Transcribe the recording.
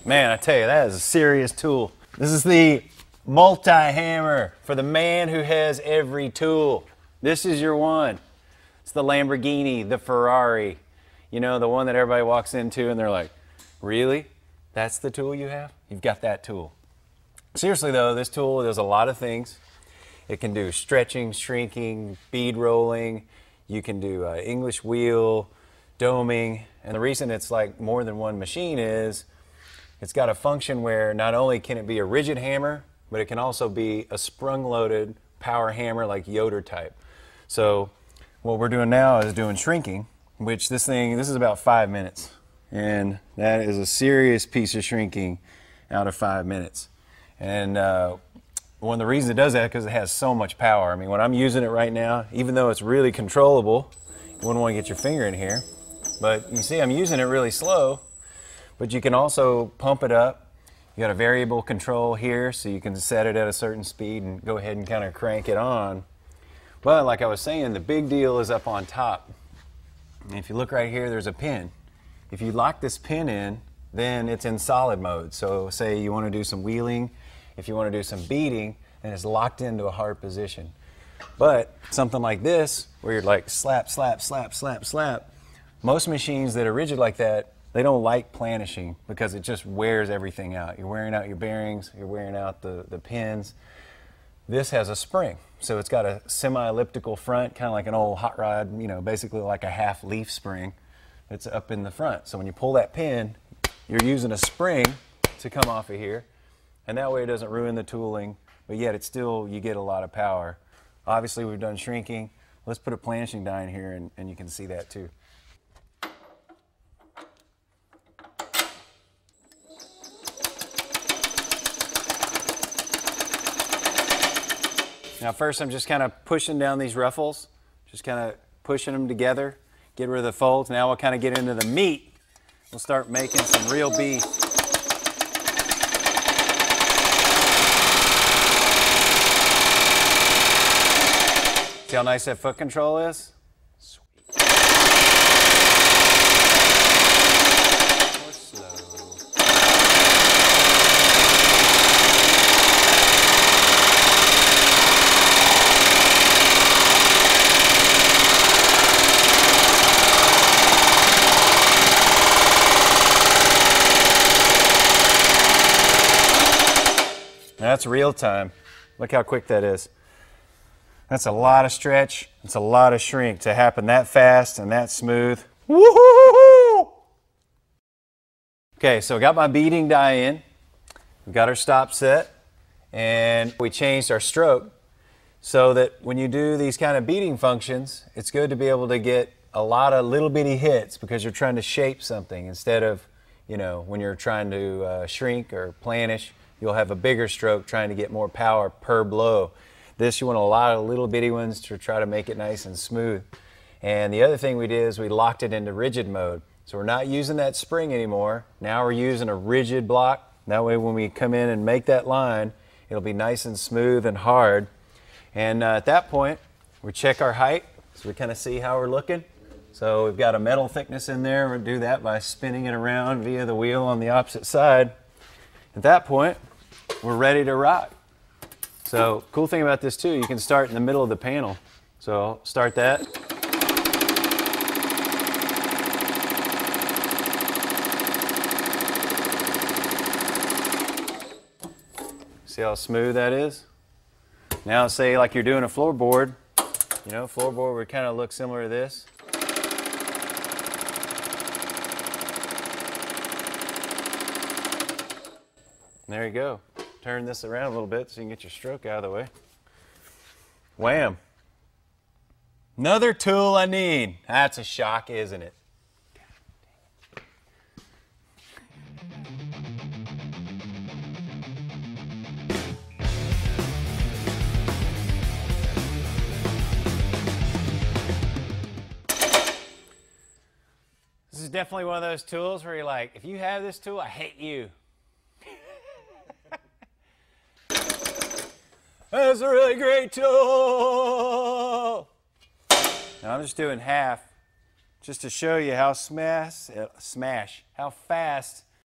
Man, I tell you, that is a serious tool. This is the multi-hammer for the man who has every tool. This is your one. It's the Lamborghini, the Ferrari. You know, the one that everybody walks into and they're like, really? That's the tool you have? You've got that tool. Seriously though, this tool does a lot of things. It can do stretching, shrinking, bead rolling. You can do English wheel, doming. And the reason it's like more than one machine is it's got a function where not only can it be a rigid hammer, but it can also be a sprung-loaded power hammer like Yoder type. So what we're doing now is doing shrinking, which this is about 5 minutes. And that is a serious piece of shrinking out of 5 minutes. And one of the reasons it does that is because it has so much power. I mean, when I'm using it right now, even though it's really controllable, you wouldn't want to get your finger in here. But you see I'm using it really slow, but you can also pump it up. You got a variable control here, so you can set it at a certain speed and go ahead and kind of crank it on. But like I was saying, the big deal is up on top. And if you look right here, there's a pin. If you lock this pin in, then it's in solid mode. So say you want to do some wheeling, if you want to do some beating, and it's locked into a hard position. But something like this, where you're like slap, slap, slap, slap, slap, most machines that are rigid like that, they don't like planishing because it just wears everything out. You're wearing out your bearings, you're wearing out the pins. This has a spring. So it's got a semi-elliptical front, kind of like an old hot rod, you know, basically like a half leaf spring that's up in the front. So when you pull that pin, you're using a spring to come off of here. And that way it doesn't ruin the tooling, but yet it's still, you get a lot of power. Obviously we've done shrinking. Let's put a planishing die in here and you can see that too. Now first I'm just kind of pushing down these ruffles, just kind of pushing them together, get rid of the folds. Now we'll kind of get into the meat. We'll start making some real beef. See how nice that foot control is? Sweet. More slow. That's real time. Look how quick that is. That's a lot of stretch. It's a lot of shrink to happen that fast and that smooth. Woo-hoo-hoo-hoo! Okay, so I got my beading die in. We've got our stop set, and we changed our stroke so that when you do these kind of beading functions, it's good to be able to get a lot of little bitty hits because you're trying to shape something instead of, you know, when you're trying to shrink or planish, you'll have a bigger stroke trying to get more power per blow. This, you want a lot of little bitty ones to try to make it nice and smooth. And the other thing we did is we locked it into rigid mode. So we're not using that spring anymore. Now we're using a rigid block. That way when we come in and make that line, it'll be nice and smooth and hard. And at that point, we check our height. So we kind of see how we're looking. So we've got a metal thickness in there. We'll do that by spinning it around via the wheel on the opposite side. At that point, we're ready to rock. So, cool thing about this too, you can start in the middle of the panel. So, I'll start that. See how smooth that is? Now, say like you're doing a floorboard, you know, floorboard would kind of look similar to this. There you go. Turn this around a little bit so you can get your stroke out of the way. Wham! Another tool I need. That's a shock, isn't it? This is definitely one of those tools where you're like, if you have this tool, I hate you. That's a really great tool. Now I'm just doing half, just to show you how how fast